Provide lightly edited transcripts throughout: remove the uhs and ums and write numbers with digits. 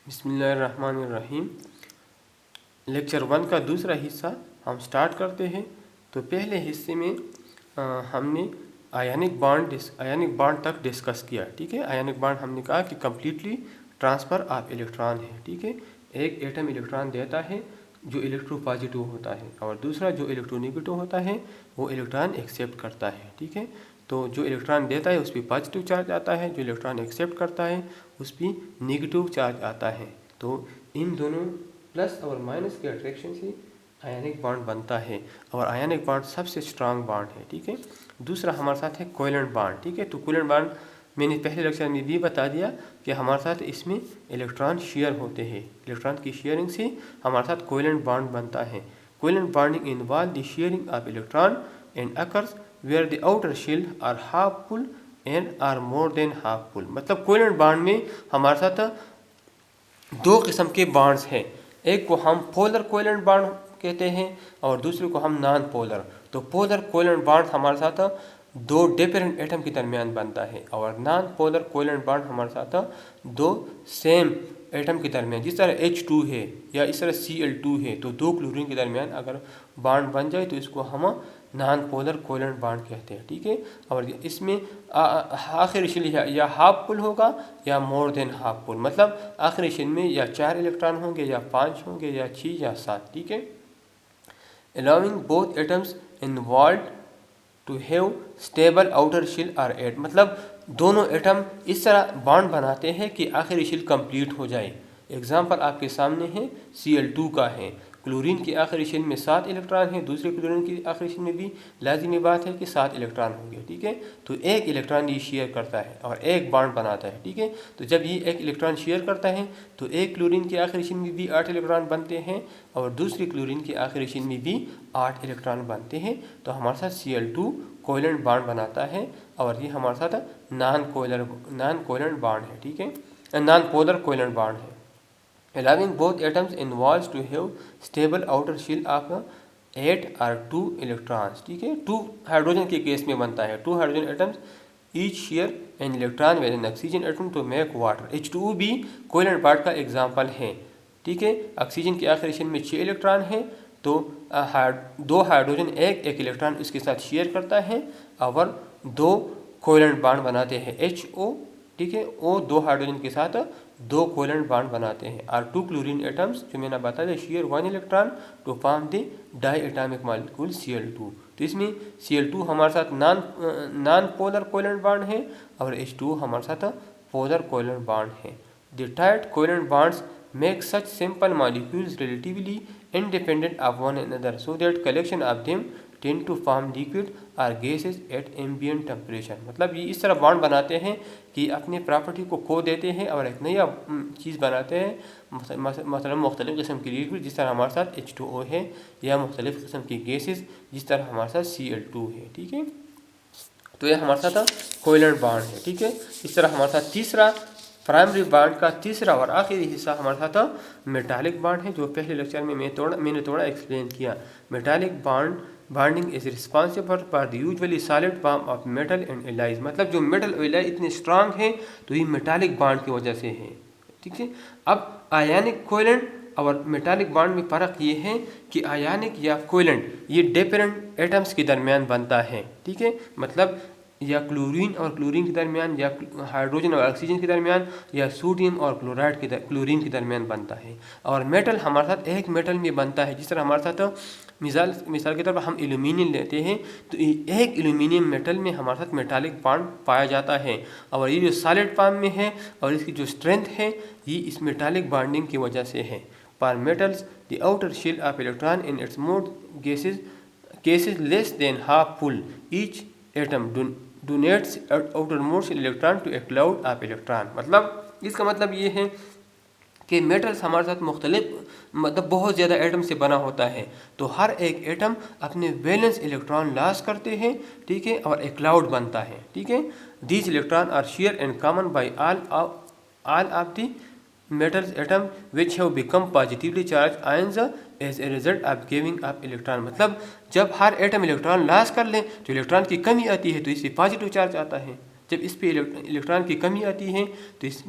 बिस्मिल्लाहिर्रहमानिर्रहीम। लेक्चर 1 का दूसरा हिस्सा हम स्टार्ट करते हैं। तो पहले हिस्से में हमने आयनिक बॉन्ड तक डिस्कस किया। ठीक है, आयनिक बॉन्ड हमने कहा कि कम्प्लीटली ट्रांसफ़र ऑफ इलेक्ट्रॉन है। ठीक है, एक एटम इलेक्ट्रॉन देता है जो इलेक्ट्रोपॉजिटिव होता है और दूसरा जो इलेक्ट्रोनेगेटिव होता है वो इलेक्ट्रॉन एक्सेप्ट करता है। ठीक है, तो जो इलेक्ट्रॉन देता है उस पर पॉजिटिव चार्ज आता है, जो इलेक्ट्रॉन एक्सेप्ट करता है उस पर नेगेटिव चार्ज आता है। तो इन दोनों प्लस और माइनस के अट्रैक्शन से आयनिक बॉन्ड बनता है और आयनिक बॉन्ड सबसे स्ट्रांग बॉन्ड है। ठीक है, दूसरा हमारे साथ है कोवेलेंट बॉन्ड। ठीक है, तो कोवेलेंट बॉन्ड मैंने पहले लेक्चर में भी बता दिया कि हमारे साथ इसमें इलेक्ट्रॉन शेयर होते हैं। इलेक्ट्रॉन की शेयरिंग से हमारे साथ कोवेलेंट बॉन्ड बनता है। Covalent bonding involve the sharing of electron and occurs where the outer shell are half full and are more than half full. मतलब कोवेलेंट बॉन्ड में हमारे साथ दो किस्म के बॉन्ड्स हैं। एक को हम पोलर कोवेलेंट बॉन्ड कहते हैं और दूसरे को हम नॉन पोलर। तो पोलर कोवेलेंट बॉन्ड हमारे साथ दो डिफरेंट एटम के दरमियान बनता है और नॉन पोलर कोवेलेंट बॉन्ड हमारे साथ दो सेम एटम के दरमियान, जिस तरह H2 है या इस तरह Cl2 है, तो दो क्लोरीन के दरमियान अगर बॉन्ड बन जाए तो इसको हम नॉन पोलर कोवेलेंट बॉन्ड कहते हैं। ठीक है, और इसमें आखिरी शेल या हाफ फुल होगा या मोर देन हाफ फुल। मतलब आखिरी शेल में या 4 इलेक्ट्रॉन होंगे या 5 होंगे या 6 या 7। ठीक है, allowing both atoms involved to have stable outer shell or eight, मतलब दोनों एटम इस तरह बॉन्ड बनाते हैं कि आखिरी शेल कंप्लीट हो जाए। एग्जाम्पल आपके सामने है Cl2 का है। क्लोरीन की आखिरी शेल में 7 इलेक्ट्रॉन हैं, दूसरे क्लोरीन की आखिरी शेल में भी लाजिमी बात है कि 7 इलेक्ट्रॉन होंगे। ठीक है, तो एक इलेक्ट्रॉन ये शेयर करता है और एक बॉन्ड बनाता है। ठीक है, तो जब ये एक इलेक्ट्रॉन शेयर करता है तो एक क्लोरीन की आखिरी शेल में भी 8 इलेक्ट्रॉन बनते हैं और दूसरी क्लोरीन की आखिरी शेल में भी 8 इलेक्ट्रॉन बनते हैं। तो हमारे साथ Cl2 कोवेलेंट बॉन्ड बनाता है और ये हमारे साथ नॉन कोवेलेंट बॉन्ड है। ठीक है, नॉन पोलर कोवेलेंट बॉन्ड है। allowing both atoms involved to have stable outer shell of 8 or 2 electrons। ठीक है, 2 हाइड्रोजन के केस में बनता है। 2 hydrogen atoms each share an electron with an oxygen atom to make water. H2O भी covalent bond का example है। ठीक है, ऑक्सीजन की आखिरी शेल में 6 इलेक्ट्रॉन है तो 2 हाइड्रोजन एक इलेक्ट्रॉन उसके साथ शेयर करता है और 2 कोवेलेंट बॉन्ड बनाते हैं HO। ठीक है, वो 2 हाइड्रोजन के साथ 2 कोवेलेंट बॉन्ड बनाते हैं और 2 क्लोरीन एटम्स जो मैंने बताया share 1 electron to form the diatomic molecule Cl2। तो इसमें Cl2 हमारे साथ नॉन पोलर कोवेलेंट बॉन्ड है और H2 हमारे साथ पोलर कोवेलेंट बॉन्ड है। The tight covalent bonds make such simple molecules relatively independent of one another so that collection of them tend to form liquid or gases at ambient temperature। मतलब ये इस तरह bond बनाते हैं कि अपने property को खो देते हैं और एक नया चीज़ बनाते हैं, मतलब मुख्तलिफ़ किस्म की लिक्विड जिस तरह हमारे साथ H2O है या मुख्तलिफ़ किस्म की गैसेस जिस तरह हमारे साथ Cl2 है। ठीक है, तो ये हमारे साथ कोवेलेंट बॉन्ड है। ठीक है, इस तरह हमारे साथ तीसरा प्राइमरी बॉन्ड का तीसरा और आखिरी हिस्सा हमारे साथ मेटालिक बॉन्ड है, जो पहले लेक्चर में मैंने थोड़ा एक्सप्लेन किया। Metallic bonding is responsible for the usually solid form of metal and allies. मतलब जो मेटल और एलाई इतने स्ट्रांग है तो ये मेटालिक बॉन्ड की वजह से है। ठीक है, अब आयनिक कोवेलेंट और मेटालिक बॉन्ड में फ़र्क ये है कि आयनिक या कोवेलेंट ये डिफरेंट एटम्स के दरमियान बनता है। ठीक है, मतलब या क्लोरीन और क्लोरीन के दरमियान या हाइड्रोजन और ऑक्सीजन के दरमियान या सोडियम और क्लोरीन के दरमियान बनता है। और मेटल हमारे साथ एक मेटल में बनता है, जिस तरह हमारे साथ मिसाल के तौर पर हम एल्यूमिनियम लेते हैं तो एक एल्यूमिनियम मेटल में हमारे साथ मेटालिक बॉन्ड पाया जाता है और ये जो सॉलिड फॉर्म में है और इसकी जो स्ट्रेंथ है ये इस मेटालिक बॉन्डिंग की वजह से है। पर metals the outer shell of electron in its more cases less than half full each atom donates outermost electron to a cloud of electron। मतलब इसका मतलब ये है कि मेटल्स हमारे साथ मतलब बहुत ज़्यादा एटम से बना होता है तो हर एक एटम अपने वैलेंस इलेक्ट्रॉन लॉस करते हैं। ठीक है, और एक क्लाउड बनता है। ठीक है, these electron are share and common by all of the metals atom which have become positively charged ions as a result of giving up electron। मतलब जब हर एटम इलेक्ट्रॉन लॉस कर ले तो इलेक्ट्रॉन की कमी आती है तो इससे पॉजिटिव चार्ज आता है। जब इस पे इलेक्ट्रॉन की कमी आती है तो इस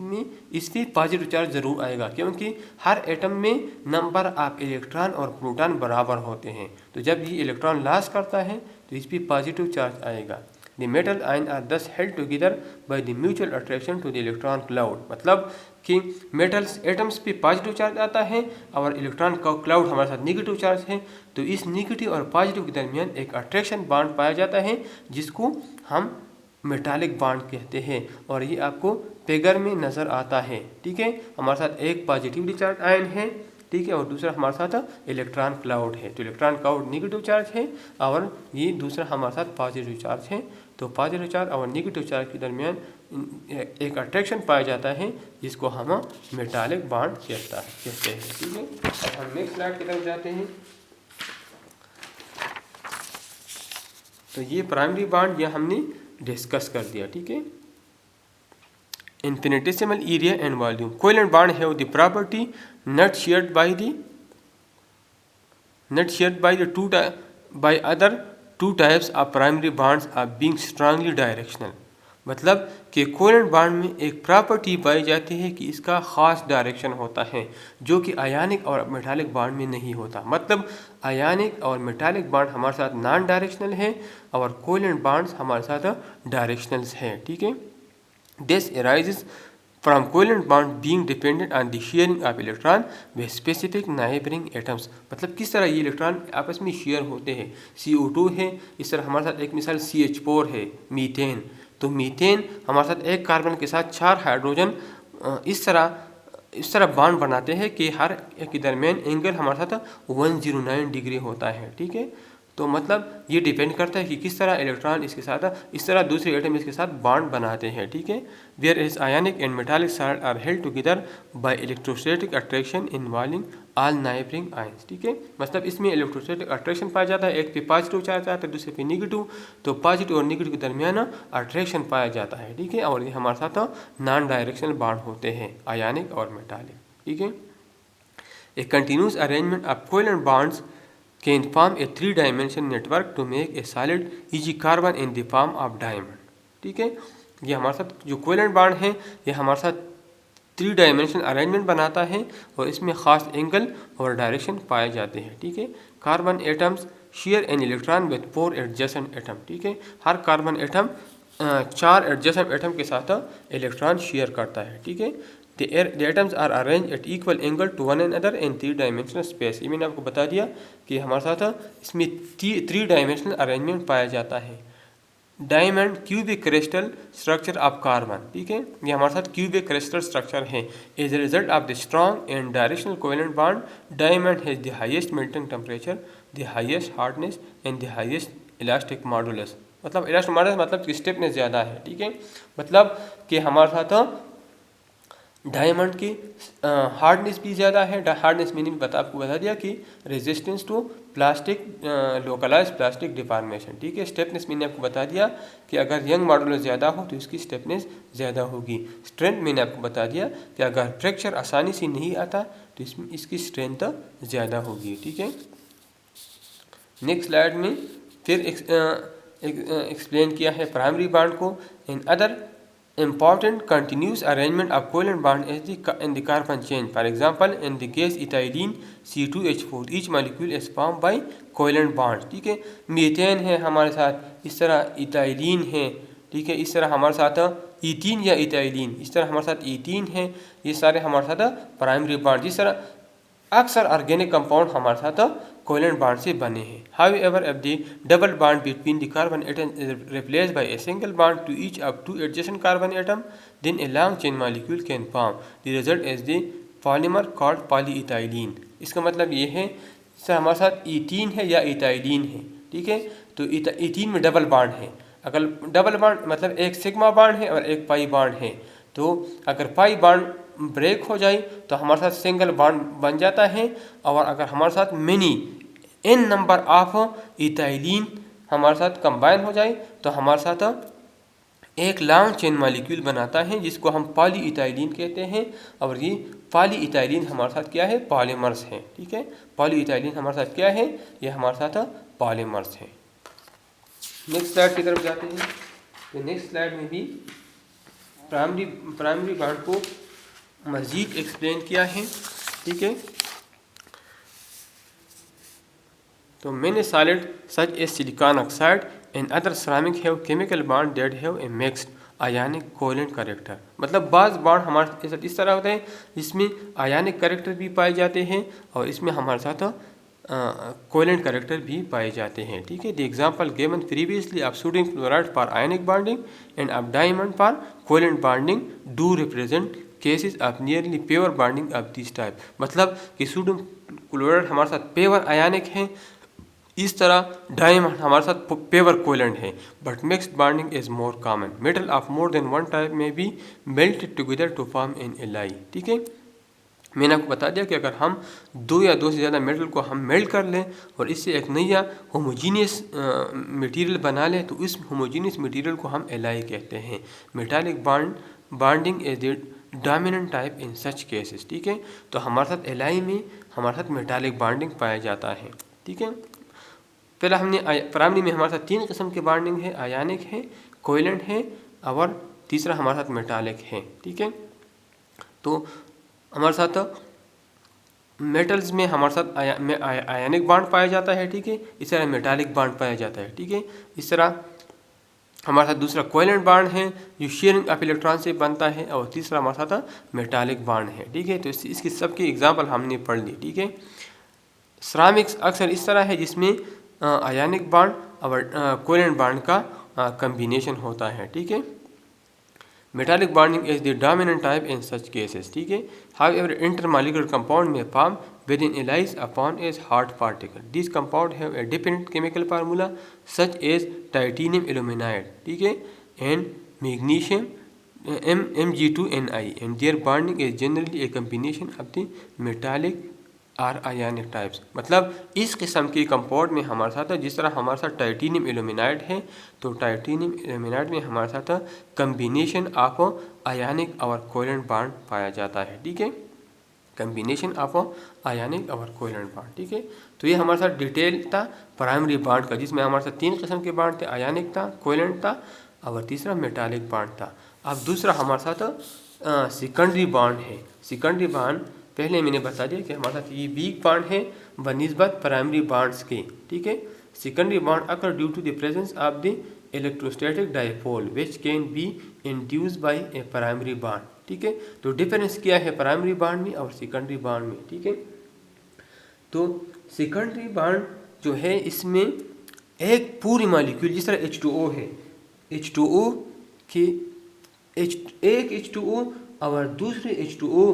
पर पॉजिटिव चार्ज ज़रूर आएगा, क्योंकि हर एटम में नंबर ऑफ इलेक्ट्रॉन और प्रोटॉन बराबर होते हैं। तो जब ये इलेक्ट्रॉन लॉस करता है तो इस पर पॉजिटिव चार्ज आएगा। The metal ion are thus held together by the mutual attraction to the electron cloud. मतलब कि मेटल्स एटम्स पे पॉजिटिव चार्ज आता है और इलेक्ट्रॉन का क्लाउड हमारे साथ नेगेटिव चार्ज है, तो इस नेगेटिव और पॉजिटिव के दरमियान एक अट्रैक्शन बॉन्ड पाया जाता है जिसको हम मेटालिक बॉन्ड कहते हैं, और ये आपको फिगर में नज़र आता है। ठीक है, हमारे साथ एक पॉजिटिवली चार्ज आयन है, ठीक है, और दूसरा हमारे साथ इलेक्ट्रॉन क्लाउड है। तो इलेक्ट्रॉन क्लाउड नेगेटिव चार्ज है और ये दूसरा हमारे साथ पॉजिटिव चार्ज है। तो पॉजिटिव चार्ज और नेगेटिव चार्ज के दरमियान एक अट्रैक्शन पाया जाता है जिसको हम मेटालिक बॉन्ड कहते हैं। ठीक है, अब हम नेक्स्ट स्लाइड की तरफ जाते हैं। तो ये प्राइमरी बॉन्ड यह हमने डिस्कस कर दिया। ठीक है, infinitesimal area and volume. Covalent bond have the property not shared by other two types of primary bonds of being strongly directional. मतलब कि कोवेलेंट बॉन्ड में एक प्रॉपर्टी पाई जाती है कि इसका ख़ास डायरेक्शन होता है जो कि आयनिक और मेटालिक बॉन्ड में नहीं होता। मतलब आयनिक और मेटालिक बॉन्ड हमारे साथ नॉन डायरेक्शनल है और कोवेलेंट बॉन्ड्स हमारे साथ डायरेक्शनल्स हैं। ठीक है, This arises from covalent bond being dependent on the sharing of electron with specific neighboring atoms. मतलब किस तरह ये इलेक्ट्रॉन आपस में शेयर होते हैं। CO2 है, इस तरह हमारे साथ एक मिसाल CH4 है, मीथेन। तो मीथेन हमारे साथ एक कार्बन के साथ 4 हाइड्रोजन इस तरह बॉन्ड बनाते हैं कि हर एक के दरमियान एंगल हमारे साथ 109 डिग्री होता है। ठीक है, तो मतलब ये डिपेंड करता है कि किस तरह इलेक्ट्रॉन इसके साथ इस तरह दूसरे एटम इसके साथ बॉन्ड बनाते हैं। ठीक है, whereas ionic and metallic salt are held together by electrostatic attraction involving all neighbouring ions. ठीक है, मतलब इसमें इलेक्ट्रोस्टैटिक अट्रैक्शन पाया जाता है, एक पे पॉजिटिव चार्ज आता है दूसरे पे नेगेटिव, तो पॉजिटिव और नेगेटिव के दरमियान अट्रैक्शन पाया जाता है। ठीक है, और ये हमारे साथ नॉन डायरेक्शनल बॉन्ड होते हैं आयनिक और मेटालिक। ठीक है, a continuous arrangement of covalent bonds can form a 3-dimensional network to make a solid e.g. carbon in the form of diamond. ठीक है, ये हमारे साथ जो कोवेलेंट बॉन्ड है ये हमारे साथ 3 डायमेंशनल अरेंजमेंट बनाता है और इसमें ख़ास एंगल और डायरेक्शन पाए जाते हैं। ठीक है, carbon atoms share an electron with 4 adjacent atom. ठीक है, हर कार्बन एटम 4 एडजेसेंट एटम के साथ इलेक्ट्रॉन शेयर करता है। ठीक है, The atoms are arranged at equal angle to one another in 3-dimensional space. ये मैंने आपको बता दिया कि हमारे साथ इसमें 3 डायमेंशनल अरेंजमेंट पाया जाता है। Diamond cubic crystal structure of carbon. ठीक है, ये हमारे साथ क्यूबिक क्रिस्टल स्ट्रक्चर है। As a result of the strong and directional covalent bond, diamond has the highest melting temperature, the highest hardness and the highest elastic modulus. मतलब elastic modulus मतलब कि stiffness ज़्यादा है। ठीक है, मतलब कि हमारे साथ डायमंड की हार्डनेस भी ज़्यादा है। हार्डनेस मैंने भी आपको बता दिया कि resistance to plastic localise plastic deformation. ठीक है, स्टेपनेस मैंने आपको बता दिया कि अगर यंग मॉडुलस ज़्यादा हो तो इसकी स्टेपनेस ज़्यादा होगी। स्ट्रेंथ मैंने आपको बता दिया कि अगर फ्रैक्चर आसानी से नहीं आता तो इसकी स्ट्रेंथ ज़्यादा होगी। ठीक है, नेक्स्ट स्लाइड में फिर एक्सप्लेन किया है प्राइमरी बॉन्ड को। In other important continuous arrangement of covalent bond is in the carbon chain. For example, in the gas ethylene C2H4, each molecule is formed by covalent bonds. ठीक है, methane है हमारे साथ, इस तरह इथाइलिन है। ठीक है, इस तरह हमारे साथ ईथीन या इथाइलिन, इस तरह हमारे साथ ईथीन है। ये सारे हमारे साथ प्राइमरी बॉन्ड, जिस तरह अक्सर ऑर्गेनिक कंपाउंड हमारे साथ कोवेलेंट बॉन्ड से बने हैं। However if the double bond between the carbon atom is replaced by a single bond to each of 2 adjacent carbon atom, then a long chain molecule can form. The result is the polymer called polyethylene. इसका मतलब ये है sir हमारे साथ ethene है या ethylene है। ठीक है, तो ईथीन में डबल बॉन्ड है। अगर डबल बॉन्ड मतलब एक सिग्मा बॉन्ड है और एक पाई बॉन्ड है, तो अगर पाई बॉन्ड ब्रेक हो जाए तो हमारे साथ सिंगल बॉन्ड बन जाता है, और अगर हमारे साथ mini n number of ethylene हमारे साथ कंबाइन हो जाए तो हमारे साथ एक लॉन्ग चेन मॉलिक्यूल बनाता है जिसको हम पॉलीइथाइलिन कहते हैं। और ये पॉलीइथाइलिन हमारे साथ क्या है, पॉलीमर्स है। ठीक है, पॉलीइथाइलिन हमारे साथ क्या है, ये हमारे साथ पॉलीमर्स है। नेक्स्ट स्लाइड की तरफ जाते हैं। तो नेक्स्ट स्लाइड में भी प्राइमरी बॉन्ड को मज़ीद एक्सप्लेन किया है, ठीक है। तो many solid such as silicon oxide and other ceramic have chemical bond that have a mixed ionic covalent character. मतलब बाज़ बॉन्ड हमारे साथ इस तरह होते हैं जिसमें आयानिक कैरेक्टर भी पाए जाते हैं और इसमें हमारे साथ कोवलेंट कैरेक्टर भी पाए जाते हैं, ठीक है। The example given previously of sodium chloride for ionic bonding end of diamond for covalent bonding do represent cases of nearly pure bonding of this type. मतलब कि सोडियम क्लोराइड हमारे साथ प्योर आयानिक है, इस तरह डायमंड हमारे साथ प्योर कोवलेंट है, but mixed bonding is more common. Metal of more than one type may be melted together to form an alloy, ठीक है। मैंने आपको बता दिया कि अगर हम दो या दो से ज़्यादा मेटल को हम मेल्ट कर लें और इससे एक नया होमोजीनियस मटेरियल बना लें तो इस होमोजीनियस मटेरियल को हम एलाई कहते हैं। Metallic bonding is the dominant type in such cases, ठीक है। तो हमारे साथ एलाई में हमारे साथ मेटालिक बॉन्डिंग पाया जाता है, ठीक है। पहला हमने प्राइमरी में हमारे साथ 3 किस्म के बॉन्डिंग है, आयानिक है, कोवलेंट है और तीसरा हमारे साथ मेटालिक है, ठीक है। तो हमारे साथ मेटल्स में हमारे साथ आयनिक बॉन्ड पाया जाता है, ठीक है। इस तरह मेटालिक बॉन्ड पाया जाता है, ठीक है। इस तरह हमारे साथ दूसरा कोवलेंट बॉन्ड है जो शेयरिंग ऑफ इलेक्ट्रॉन से बनता है और तीसरा हमारे साथ मेटालिक बॉन्ड है, ठीक है। तो इसकी सबके एग्जाम्पल हमने पढ़ ली, ठीक है। सिरामिक्स अक्सर इस तरह है जिसमें आयनिक बॉन्ड और कोवलेंट बॉन्ड का कम्बिनेशन होता है, ठीक है। Metallic bonding is the dominant type in such cases, ठीक है। हाउएवर इंटरमॉलिक्यूलर कंपाउंड में form within allies upon as hard particle. These compounds have a dependent chemical formula such as titanium aluminide, ठीक है, and magnesium Mg2Ni, and their bonding is generally a combination of the metallic और आयनिक types. मतलब इस किस्म के compound में हमारे साथ जिस तरह हमारे साथ टाइटेनियम एल्यूमिनाइड है तो टाइटेनियम एल्यूमिनाइड में हमारे साथ कम्बिनेशन ऑफ आयनिक और कोवलेंट बॉन्ड पाया जाता है, ठीक है। कम्बिनेशन ऑफ आयनिक और कोवलेंट बॉन्ड, ठीक है। तो ये हमारे साथ डिटेल था प्राइमरी बॉन्ड का, जिसमें हमारे साथ 3 किस्म के बॉन्ड थे, आयनिक था, कोवलेंट था और तीसरा मेटालिक बॉन्ड था। अब दूसरा हमारे साथ सेकेंडरी बॉन्ड है। सेकेंडरी बॉन्ड पहले मैंने बता दिया कि हमारे साथ ये वीक बॉन्ड है बनिस्बत प्राइमरी बॉन्ड्स के, ठीक है। Secondary bond occur due to the presence of the electrostatic dipole which can be induced by a primary bond, ठीक है। तो डिफरेंस क्या है प्राइमरी बॉन्ड में और सेकेंडरी बॉन्ड में, ठीक है। तो सेकेंडरी बॉन्ड जो है इसमें एक पूरी मॉलिक्यूल जिस तरह H2O है, H2O के एक H2O और दूसरे H2O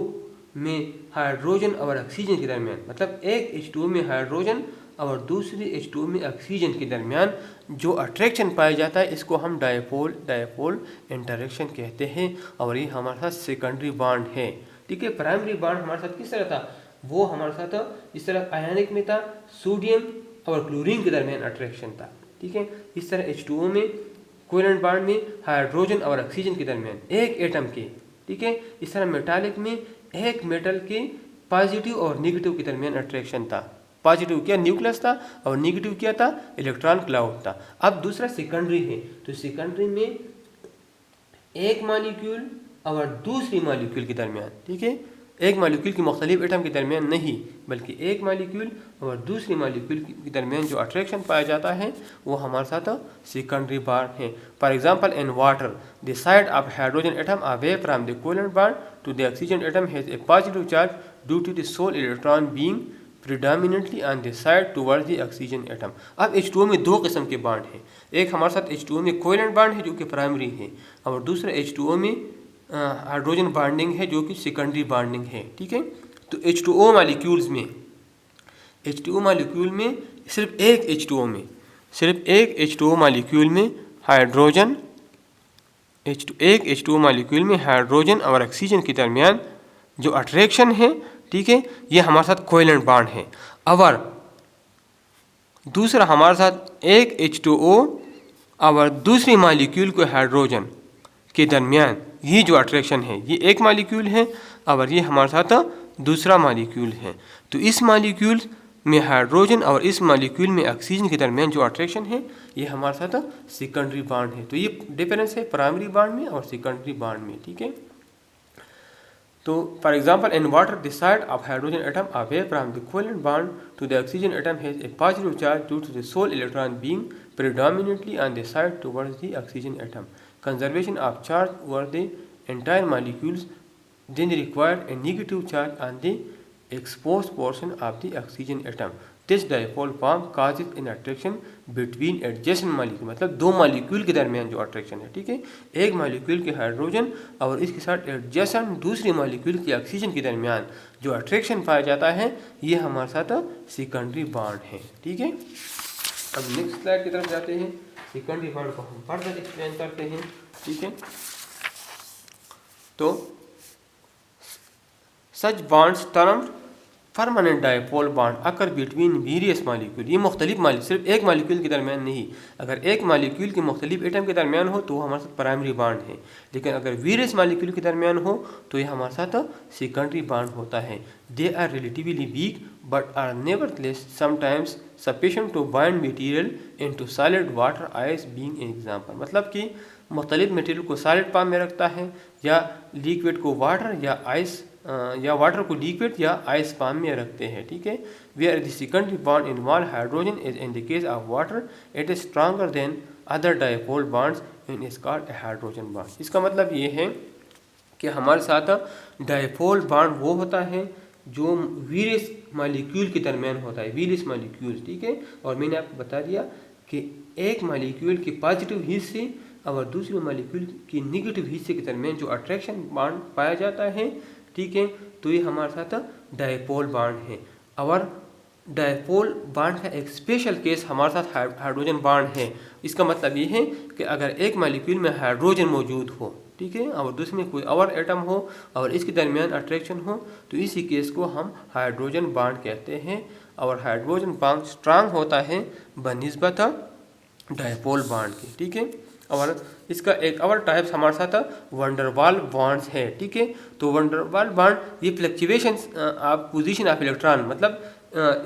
में हाइड्रोजन और ऑक्सीजन के दरमियान, मतलब एक H2O में हाइड्रोजन और दूसरे H2O में ऑक्सीजन के दरमियान जो अट्रैक्शन पाया जाता है इसको हम डायपोल इंटरेक्शन कहते हैं और ये हमारे साथ सेकेंडरी बॉन्ड है, ठीक है। प्राइमरी बॉन्ड हमारे साथ किस तरह था, वो हमारे साथ इस तरह आयनिक में था, सोडियम और क्लोरीन के दरमियान अट्रैक्शन था, ठीक है। इस तरह H2O में कोवलेंट बॉन्ड में हाइड्रोजन और ऑक्सीजन के दरमियान एक एटम के, ठीक है। इस तरह मेटालिक में एक मेटल के पॉजिटिव और नेगेटिव के दरमियान अट्रैक्शन था। पॉजिटिव क्या न्यूक्लियस था और नेगेटिव क्या था इलेक्ट्रॉन क्लाउड था। अब दूसरा सेकेंडरी है, तो सेकेंडरी में एक मॉलिक्यूल और दूसरी मॉलिक्यूल के दरमियान, ठीक है, एक मॉलिक्यूल की मुख्तलिफ एटम के दरमियान नहीं बल्कि एक मॉलिक्यूल और दूसरी मॉलिक्यूल के दरमियान जो अट्रैक्शन पाया जाता है वो हमारे साथ सेकेंडरी बॉन्ड है। For example in water the side of hydrogen atom away from the covalent bond to the oxygen atom has a positive charge due to the sole electron being predominantly on the side towards the oxygen atom. अब H2O में 2 किस्म के bond हैं, एक हमारे साथ H2O में covalent bond है जो कि प्राइमरी है और दूसरा H2O में हाइड्रोजन बॉन्डिंग है जो कि सेकेंडरी बॉन्डिंग है, ठीक है। तो H2O मॉलिक्यूल्स में H2O मॉलिक्यूल में सिर्फ एक H2O मॉलिक्यूल में हाइड्रोजन एक H2O मॉलिक्यूल में हाइड्रोजन और ऑक्सीजन के दरमियान जो अट्रैक्शन है, ठीक है, ये हमारे साथ कोवलेंट बॉन्ड है। और दूसरा हमारे साथ एक H2O और दूसरी मॉलिक्यूल को हाइड्रोजन के दरमियान ये जो अट्रैक्शन है ये एक मॉलिक्यूल है और ये हमारे साथ दूसरा मॉलिक्यूल है। तो इस मॉलिक्यूल में हाइड्रोजन और इस मॉलिक्यूल में ऑक्सीजन के दरमियान जो अट्रैक्शन है ये हमारे साथ सेकेंडरी बॉन्ड है। तो ये डिफरेंस है प्राइमरी बॉन्ड में और सेकेंडरी बॉन्ड में, ठीक है। तो for example in water the side of hydrogen atom away from the covalent bond to the oxygen atom has a positive charge due to the sole electron being predominantly on the side towards the oxygen atom. Conservation of charge over the entire molecules then required a negative charge on the exposed portion of the oxygen atom. This dipole form causes an attraction between adjacent molecule, मतलब दो molecule के दरमियान जो attraction है, ठीक है। एक molecule के हाइड्रोजन और इसके साथ एडजेसेंट दूसरे मॉलिक्यूल के ऑक्सीजन के दरमियान जो अट्रैक्शन पाया जाता है ये हमारे साथ सेकेंडरी बॉन्ड है, ठीक है। अब नेक्स्ट स्लाइड की तरफ जाते हैं। सेकेंडरी बॉन्ड को हम फर्दर एक्सप्लेन करते हैं, ठीक है। तो such bonds termed permanent dipole bond occur between various molecule, ये मुख्तलिफ मॉलिक्यूल, सिर्फ एक मॉलिक्यूल के दरमियान नहीं। अगर एक मॉलिक्यूल के मुख्तलिफ एटम के दरमियान हो तो हमारे साथ प्राइमरी बॉन्ड है, लेकिन अगर वेरियस मॉलिक्यूल के दरमियान हो तो ये हमारे साथ सेकेंडरी बॉन्ड होता है। They are relatively weak but are nevertheless sometimes sufficient to bind material into solid water ice being an example, मतलब कि मुख्तलिफ मटेरियल को सॉलिड फॉर्म में रखता है या लिक्विड को वाटर या आइस या वाटर को लिक्विड या आइस फॉर्म में रखते हैं, ठीक है। Where the secondary bond involve hydrogen is in the case of water it is stronger than other dipole bonds in is called a hydrogen bond. इसका मतलब ये है कि हमारे साथ डायपोल बॉन्ड वो होता है जो वेरियस मॉलिक्यूल के दरमियान होता है, वेरियस मॉलिक्यूल, ठीक है। और मैंने आपको बता दिया कि एक मॉलिक्यूल के पॉजिटिव हिस्से और दूसरे मॉलिक्यूल के नेगेटिव हिस्से के दरमियान जो अट्रैक्शन बॉन्ड पाया जाता है, ठीक है, तो ये हमारे साथ डायपोल बॉन्ड है। और डायपोल बॉन्ड का एक स्पेशल केस हमारे साथ हाइड्रोजन बॉन्ड है। इसका मतलब ये है कि अगर एक मॉलिक्यूल में हाइड्रोजन मौजूद हो, ठीक है, और दूसरे में कोई और एटम हो और इसके दरमियान अट्रैक्शन हो तो इसी केस को हम हाइड्रोजन बॉन्ड कहते हैं। और हाइड्रोजन बॉन्ड स्ट्रांग होता है बनिस्बत डायपोल बॉन्ड के, ठीक है। और इसका एक और टाइप्स हमारे साथ वंडरवाल बॉन्ड्स है, ठीक है। तो वंडरवाल बॉन्ड ये fluctuation of position of electron, मतलब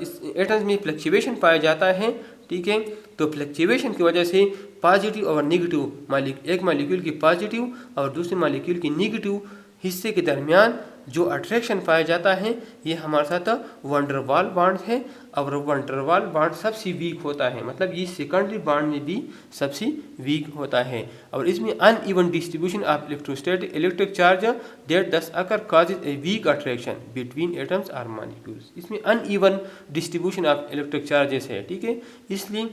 इस एटम्स में फ्लक्चुएशन पाया जाता है, ठीक है। तो फ्लक्चुएशन की वजह से पॉजिटिव और नेगेटिव एक मॉलिक्यूल की पॉजिटिव और दूसरे मॉलिक्यूल की नेगेटिव हिस्से के दरमियान जो अट्रैक्शन पाया जाता है ये हमारे साथ वंडरवाल बॉन्ड है। और वंडरवाल बॉन्ड सबसे वीक होता है, मतलब ये सेकेंडरी बॉन्ड में भी सबसे वीक होता है। और इसमें uneven distribution of electrostatic electric charge that thus occur causes a weak attraction between atoms और मॉलिक्यूल्स। इसमें uneven distribution of electric charges है, ठीक है, इसलिए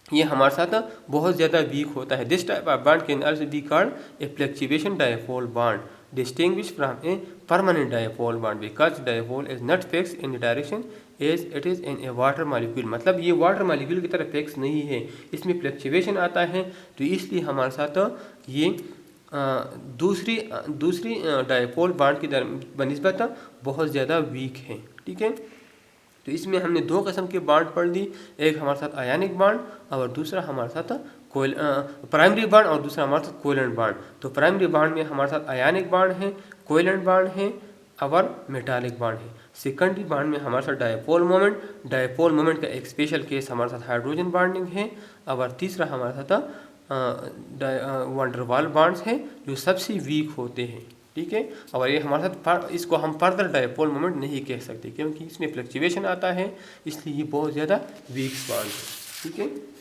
ये हमारे साथ बहुत ज़्यादा वीक होता है। This type of bond can also be called a fluctuation dipole bond distinguished from a permanent dipole bond because dipole is not fixed in the direction as it is in a water molecule, मतलब ये water molecule की तरह fix नहीं है, इसमें fluctuation आता है। तो इसलिए हमारे साथ ये दूसरी डायपोल बॉन्ड की बनिस्बत बहुत ज़्यादा वीक है, ठीक है। तो इसमें हमने दो किस्म के बॉन्ड पढ़ ली, एक हमारे साथ आयनिक बॉन्ड और दूसरा हमारे साथ प्राइमरी बॉन्ड और दूसरा हमारे साथ कोवेलेंट बॉन्ड। तो प्राइमरी बॉन्ड में हमारे साथ आयनिक बॉन्ड है, कोवेलेंट बॉन्ड है और मेटालिक बॉन्ड है। सेकेंडरी बॉन्ड में हमारे साथ डायपोल मोमेंट का एक स्पेशल केस हमारे साथ हाइड्रोजन बॉन्डिंग है। और तीसरा हमारे साथ वंडरवाल बॉन्ड्स हैं जो सबसे वीक होते हैं, ठीक है। और ये हमारे साथ इसको हम फर्दर डायपोल मोमेंट नहीं कह सकते क्योंकि इसमें फ्लक्चुएशन आता है, इसलिए ये बहुत ज़्यादा वीक बॉन्ड है, ठीक है।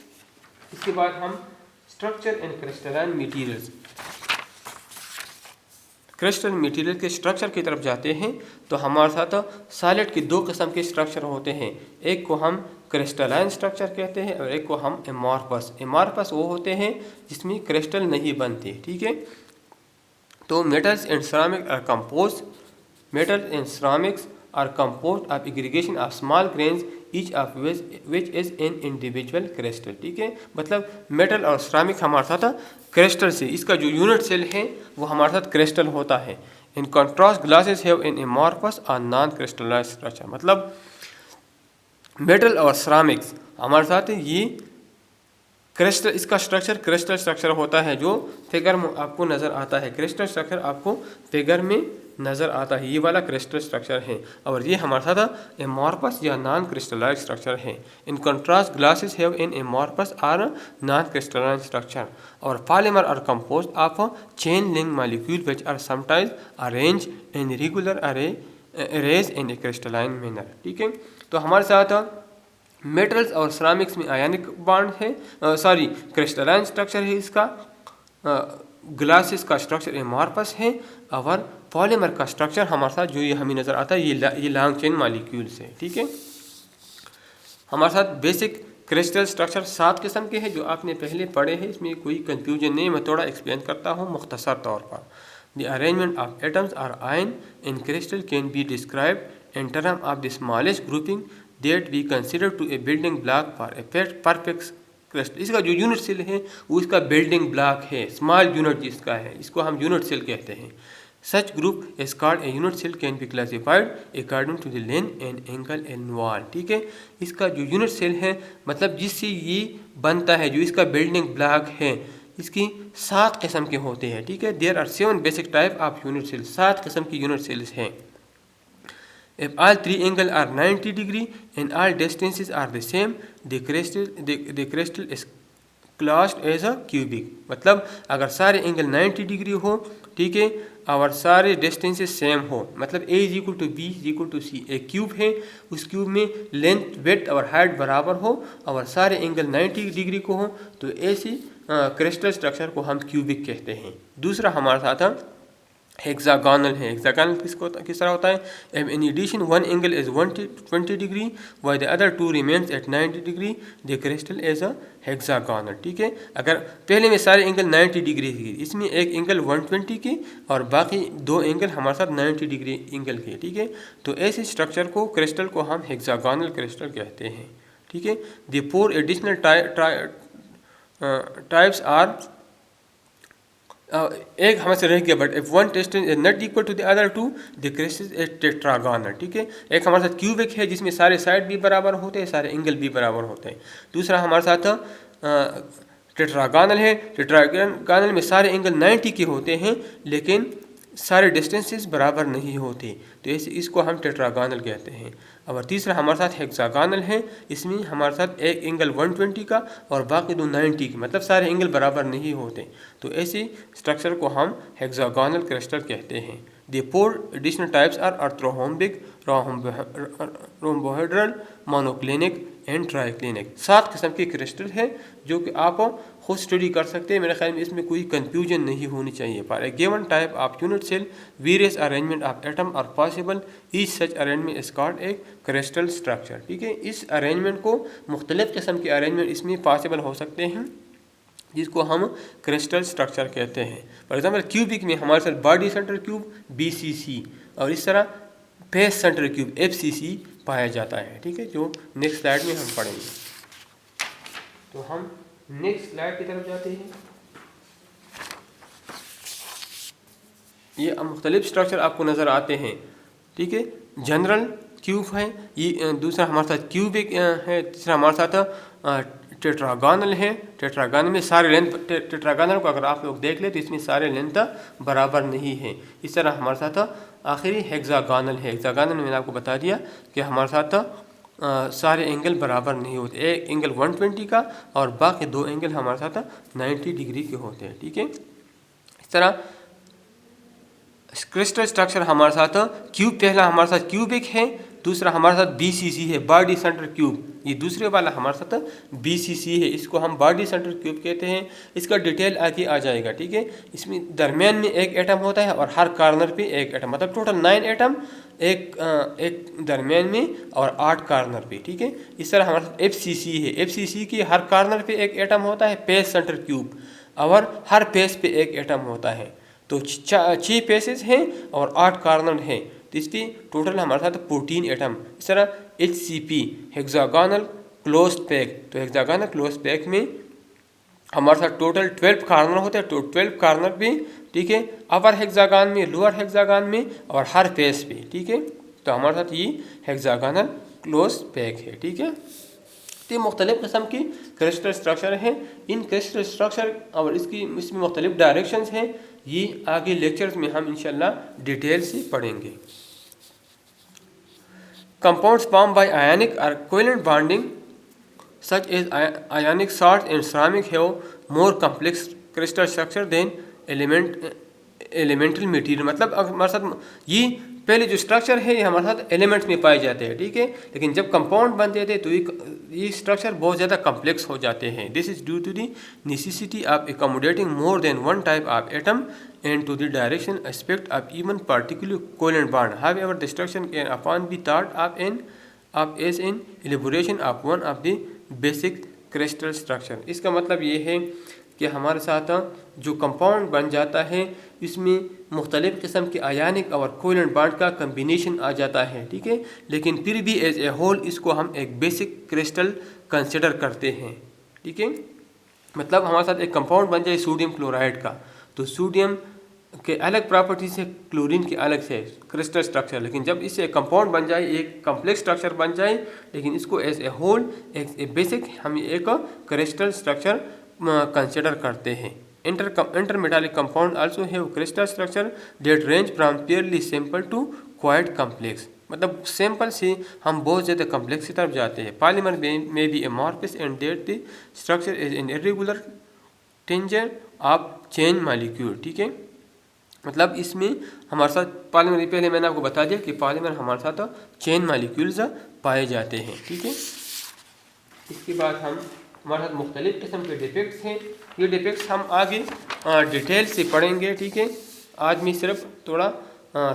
इसके बाद हम structure and crystalline materials, crystal material के स्ट्रक्चर की तरफ जाते हैं। तो हमारे साथ सॉलिड के दो किस्म के स्ट्रक्चर होते हैं, एक को हम क्रिस्टलाइन स्ट्रक्चर कहते हैं और एक को हम एमॉर्फस वो होते हैं जिसमें क्रिस्टल नहीं बनते, ठीक है। तो metals and ceramic are composed, metals and ceramics are composed of aggregation of small grains each of which is an individual crystal, ठीक है। मतलब मेटल और सिरामिक हमारे साथ क्रिस्टल से, इसका जो यूनिट सेल है वो हमारे साथ क्रिस्टल होता है। In contrast glasses have an amorphous or non crystallised structure, मतलब मेटल और सिरामिक्स हमारे साथ ये क्रिस्टल, इसका स्ट्रक्चर क्रिस्टल स्ट्रक्चर होता है जो फिगर में आपको नज़र आता है। क्रिस्टल स्ट्रक्चर आपको फिगर में नज़र आता है, ये वाला क्रिस्टल स्ट्रक्चर है। और ये हमारे साथ एमॉर्फस या नॉन क्रिस्टलाइज स्ट्रक्चर है। In contrast glasses have an amorphous or non crystalline structure और polymer are composed of chain link molecule which are sometimes arrange in regular array in a crystalline manner. ठीक है, तो हमारे साथ metals और ceramics में ionic bond है, crystalline structure है इसका, ग्लासेस का स्ट्रक्चर एमॉर्फस है और पॉलीमर का स्ट्रक्चर हमारे साथ जो ये हमें नज़र आता है ये लॉन्ग चेन मॉलिक्यूल्स है। ठीक है, हमारे साथ बेसिक क्रिस्टल स्ट्रक्चर 7 किस्म के हैं जो आपने पहले पढ़े हैं, इसमें कोई कंफ्यूजन नहीं, मैं थोड़ा एक्सप्लेन करता हूँ मुख्तसर तौर पर। The arrangement of atoms or ion in crystal can be described in term of the smallest grouping that we consider to a building block for a perfect crystal. इसका जो यूनिट सेल है वो इसका बिल्डिंग ब्लॉक है, small unit जिसका है, इसको हम यूनिट सेल कहते हैं। Such group is called a unit cell can be classified according to the length and angle involved। ठीक है, इसका जो यूनिट सेल है मतलब जिससे ये बनता है, जो इसका बिल्डिंग ब्लॉक है, इसकी 7 किस्म के होते हैं। ठीक है, there are 7 basic type of unit cell, 7 किस्म की यूनिट सेल्स हैं। If all 3 angles are 90 degree and all distances are the same, the crystal is classed as a cubic. मतलब अगर सारे एंगल 90 डिग्री हो, ठीक है, और सारे डिस्टेंसेस सेम हो, मतलब A is equal to B is equal to C, एक क्यूब है, उस क्यूब में लेंथ विड्थ और हाइट बराबर हो और सारे एंगल 90 डिग्री को हो, तो ऐसी क्रिस्टल स्ट्रक्चर को हम क्यूबिक कहते हैं। दूसरा हमारे साथ हेक्सागोनल है। हेक्सागोनल किस तरह होता है? In addition one angle is 120 degree while the other two remains at 90 degree, the crystal as a hexagonal. ठीक है, अगर पहले में सारे एंगल 90 डिग्री की, इसमें एक एंगल 120 की और बाकी 2 एंगल हमारे साथ 90 डिग्री एंगल के। ठीक है, तो ऐसे स्ट्रक्चर को क्रिस्टल को हम हेक्सागोनल क्रिस्टल कहते हैं। ठीक है, द 4 एडिशनल टाइप्स आर एक हमें से रह गया, but if one test is not equal to the other two, the crystal is tetragonal. ठीक है, एक हमारे साथ क्यूबिक है जिसमें सारे साइड भी बराबर होते हैं, सारे एंगल भी बराबर होते हैं। दूसरा हमारे साथ टेट्रागोनल है। टेट्रागोनल में सारे एंगल 90 के होते हैं लेकिन सारे डिस्टेंसेस बराबर नहीं होते, तो इसको हम टेट्रागोनल कहते हैं। और तीसरा हमारे साथ हेक्सागोनल है, इसमें हमारे साथ एक एंगल 120 का और बाकी 2 90 के, मतलब सारे एंगल बराबर नहीं होते, तो ऐसे स्ट्रक्चर को हम हेक्सागोनल क्रिस्टल कहते हैं। The 4 additional types are orthorhombic, rhombohedral, monoclinic and triclinic. 7 किस्म के क्रिस्टल है जो कि आप खुद स्टडी कर सकते हैं। मेरे ख्याल में इसमें कोई कंफ्यूजन नहीं होनी चाहिए। For a given type of unit cell various arrangement of atom are possible, each such arrangement is called a crystal structure. ठीक है, इस अरेंजमेंट को मुख्तलिफ किस्म के अरेंजमेंट इसमें पॉसिबल हो सकते हैं जिसको हम क्रिस्टल स्ट्रक्चर कहते हैं। फॉर एग्जाम्पल क्यूबिक में हमारे साथ बॉडी सेंटर क्यूब BCC और इस तरह फेस सेंटर क्यूब FCC पाया जाता है। ठीक है, जो नेक्स्ट स्लाइड में हम पढ़ेंगे। तो हम नेक्स्ट स्लाइड की तरफ जाते हैं। ये मुख्तलिफ स्ट्रक्चर आपको नज़र आते हैं। ठीक है, जनरल क्यूब है, ये दूसरा हमारे साथ क्यूबिक है, तीसरा हमारे साथ टेट्रागोनल है। टेट्रागोनल में सारे लेंथ, टेट्रागोनल को अगर आप लोग देख ले तो इसमें सारे लेंथ बराबर नहीं है। इस तरह हमारे साथ आखिरी हेक्सागोनल है। हेक्सागोनल में मैंने आपको बता दिया कि हमारे साथ सारे एंगल बराबर नहीं होते, एक एंगल 120 का और बाकी 2 एंगल हमारे साथ 90 डिग्री के होते हैं। ठीक है, इस तरह क्रिस्टल स्ट्रक्चर हमारे साथ क्यूब, पहला हमारे साथ क्यूबिक है, दूसरा हमारे साथ BCC है, बॉडी सेंटर क्यूब, ये दूसरे वाला हमारे साथ BCC है, इसको हम बॉडी सेंटर क्यूब कहते हैं। इसका डिटेल आगे आ जाएगा। ठीक है, इसमें दरमियान में एक एटम होता है और हर कॉर्नर पे एक एटम, मतलब टोटल 9 एटम एक दरमियान में और 8 कॉर्नर पे। ठीक है, इस तरह हमारे साथ FCC है। FCC के हर कॉर्नर पे एक एटम होता है, पेस सेंटर क्यूब, और हर पेस पे एक एटम होता है, तो 6 पेसेस हैं और 8 कॉर्नर हैं, तो इसकी टोटल हमारे साथ 14 एटम। इस तरह HCP हेक्सागोनल क्लोज्ड पैक, तो हेक्सागोनल क्लोज्ड पैक में हमारे साथ टोटल 12 कॉर्नर होते हैं, तो 12 कॉर्नर पे। ठीक है, अपर हेक्सागोन में, लोअर हेक्सागोन में और हर फेस पे। ठीक है, तो हमारे साथ ये हेक्सागोनल क्लोज्ड पैक है। ठीक है, तो मुख्तलिफ किस्म की क्रिस्टल स्ट्रक्चर हैं। इन क्रिस्टल स्ट्रक्चर और इसमें मुख्तलिफ डायरेक्शंस हैं। ये आगे लेक्चर्स में हम इंशाल्लाह डिटेल से पढ़ेंगे। कंपाउंड्स फॉर्म बाय आयनिक और covalent bonding such as ionic salts and ceramic have more complex crystal structure than elemental material। मतलब हमारे साथ ये पहले जो स्ट्रक्चर है ये हमारे साथ एलिमेंट्स में पाए जाते हैं, ठीक है, लेकिन जब कंपाउंड बनते थे तो ये स्ट्रक्चर बहुत ज़्यादा कम्प्लेक्स हो जाते हैं। This is due to the necessity of accommodating more than one type of atom and to the direction aspect of even particular covalent bond. However, the structure can often be thought of as an elaboration of one of the basic crystal structure। इसका मतलब ये है कि हमारे साथ जो compound बन जाता है इसमें मुख्तलिफ़ किस्म के आयनिक और कोवेलेंट बॉन्ड का कम्बिनेशन आ जाता है, ठीक है, लेकिन फिर भी एज ए होल इसको हम एक बेसिक क्रिस्टल कंसिडर करते हैं, ठीक है। मतलब हमारे साथ एक कंपाउंड बन जाए सोडियम क्लोराइड का, तो सोडियम के अलग प्रॉपर्टीज है, क्लोरीन के अलग से क्रिस्टल स्ट्रक्चर, लेकिन जब इससे कंपाउंड बन जाए, एक कम्प्लेक्स स्ट्रक्चर बन जाए, लेकिन इसको एज ए होल एक बेसिक हम एक क्रिस्टल स्ट्रक्चर कंसिडर करते हैं। Intermetallic compound also have crystal structure that range from purely simple to quite complex. मतलब सिंपल से हम बहुत ज़्यादा कम्प्लेक्स की तरफ जाते हैं। पॉलीमर में be amorphous and that the structure is an irregular tangle of chain molecule, ठीक है। मतलब इसमें हमारे साथ पॉलीमर, पहले मैंने आपको बता दिया कि पॉलीमर हमारे साथ चेन मॉलिक्यूल्स पाए जाते हैं, ठीक है। इसके बाद हमारे साथ मुख्तलिफ़ किस्म के डिफेक्ट्स हैं। ये डिफेक्ट्स हम आगे डिटेल से पढ़ेंगे, ठीक है। आज मैं सिर्फ थोड़ा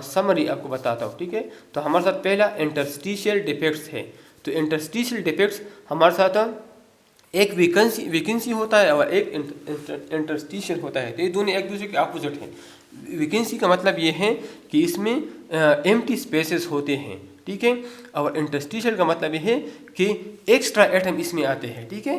समरी आपको बताता हूँ, ठीक है। तो हमारे साथ पहला इंटरस्टिशियल डिफेक्ट्स है। तो इंटरस्टिशियल डिफेक्ट्स हमारे साथ एक वैकेंसी होता है और एक इंटरस्टिशियल होता है, तो ये दोनों एक दूसरे के अपोजिट हैं। वैकेंसी का मतलब ये है कि इसमें एम्प्टी स्पेसेस होते हैं, ठीक है, और इंटरस्टिशियल का मतलब ये है कि एक्स्ट्रा एटम इसमें आते हैं, ठीक है।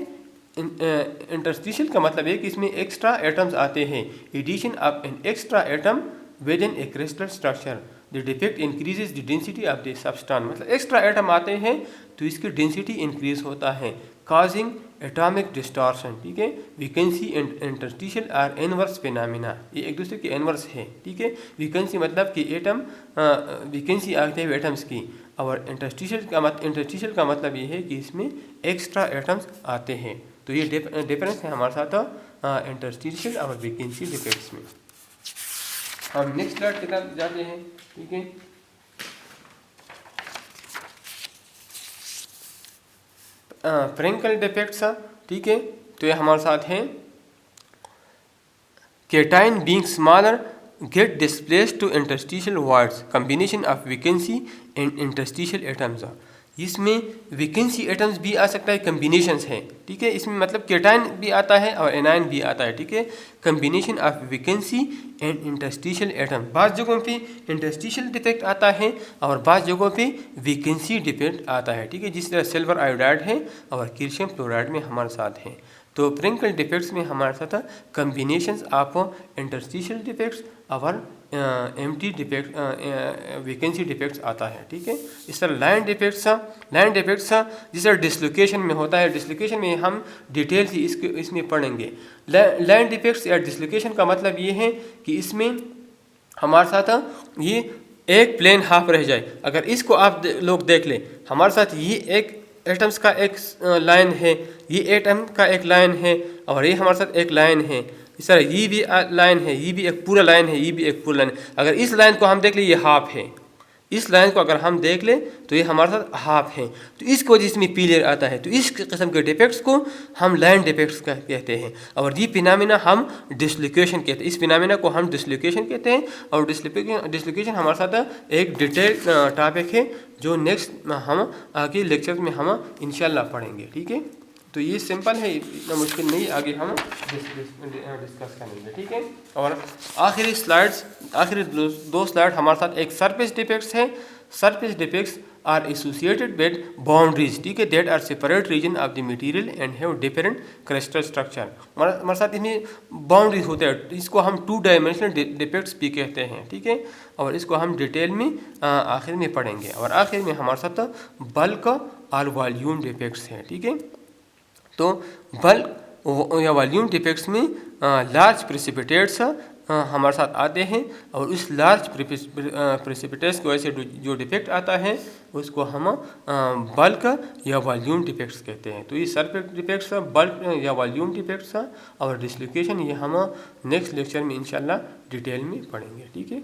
इंटरस्टिशियल का मतलब है कि इसमें एक्स्ट्रा एटम्स आते हैं, addition of an extra atom within a crystal structure. The defect increases the density of the substance. मतलब एक्स्ट्रा एटम आते हैं तो इसकी डेंसिटी इंक्रीज होता है, काजिंग एटॉमिक डिस्टॉर्शन, ठीक है। Vacancy and interstitial are inverse phenomena, ये एक दूसरे के इनवर्स है, ठीक है। वैकेंसी मतलब कि एटम वैकेंसी आते हैं एटम्स की, और इंटरस्टिशियल का मतलब ये है कि इसमें एक्स्ट्रा एटम्स आते हैं। तो ये डिफरेंस है हमारे साथ इंटरस्टिशियल और वैकेंसी डिफेक्ट्स में। हम नेक्स्ट स्लाइड की तरफ जाते हैं, ठीक है। फ्रेंकल डिफेक्ट्स, ठीक है, तो ये हमारे साथ हैं cation being smaller get displaced to interstitial voids, combination of vacancy and interstitial atoms. इसमें वैकेंसी एटम्स भी आ सकता है, कम्बिनेशंस हैं, ठीक है। इसमें मतलब केटाइन भी आता है और एनाइन भी आता है, ठीक है। Combination of vacancy and interstitial atom. बाज़ जगहों पे इंटरस्टिशियल डिफेक्ट आता है और बाज़ जगहों पे वैकेंसी डिफेक्ट आता है, ठीक है। जिस तरह सिल्वर आयोडाइड है और कैल्शियम क्लोराइड में हमारे साथ है। तो फ्रेंकल डिफेक्ट्स में हमारे साथ कम्बिनेशंस ऑफ इंटरस्टिशियल डिफेक्ट्स और एम्प्टी डिफेक्ट वैकेंसी डिफेक्ट्स आता है, ठीक है। इस तरह लाइन डिफेक्ट्स जिस तरह डिसलोकेशन में होता है, डिसलोकेशन में हम डिटेल से इसमें पढ़ेंगे। लाइन डिफेक्ट्स या डिसलोकेशन का मतलब ये है कि इसमें हमारे साथ ये एक प्लेन हाफ रह जाए। अगर इसको आप लोग देख लें, हमारे साथ ये एक एटम्स का एक लाइन है, ये एटम का एक लाइन है, और ये हमारे साथ एक लाइन है। इस तरह ये भी लाइन है, ये भी एक पूरा लाइन है, ये भी एक पूरा लाइन है। अगर इस लाइन को हम देख ले, ये हाफ है। इस लाइन को अगर हम देख ले तो ये हमारे साथ हाफ है, तो इसकी वजह से इसमें पीलियर आता है। तो इस किस्म के डिफेक्ट्स को हम लाइन डिफेक्ट्स कहते हैं, और ये फिनोमेना हम डिसलोकेशन कहते हैं। इस फिनोमेना को हम डिसलोकेशन कहते हैं, और डिसलोकेशन हमारे साथ एक डिटेल टॉपिक है जो नेक्स्ट हम आगे लेक्चर में हम इंशाल्लाह पढ़ेंगे, ठीक है। तो ये सिंपल है, इतना मुश्किल नहीं, आगे हम डिस्कस करेंगे, ठीक है। और आखिरी दो स्लाइड हमारे साथ एक सरफेस डिफेक्ट्स है। Surface defects are associated with boundaries, ठीक है, that are separate region of the material and have different crystal structure. हमारे साथ इसमें बाउंड्रीज होते हैं, इसको हम 2 डायमेंशनल डिफेक्ट्स भी कहते हैं, ठीक है। और इसको हम डिटेल में आखिर में पढ़ेंगे। और आखिर में हमारे साथ बल्क और वॉल्यूम डिफेक्ट्स हैं, ठीक है। तो बल्क या वॉल्यूम डिफेक्ट्स में लार्ज प्रेसिपिटेट्स हमारे साथ आते हैं और उस लार्ज प्रेसिपिटेस की वजह से जो डिफेक्ट आता है उसको हम बल्क या वॉल्यूम डिफेक्ट्स कहते हैं। तो ये सरफेस डिफेक्ट्स, बल्क या वॉल्यूम डिफेक्ट्स और डिसलोकेशन ये हम नेक्स्ट लेक्चर में इंशाल्लाह डिटेल में पढ़ेंगे। ठीक है।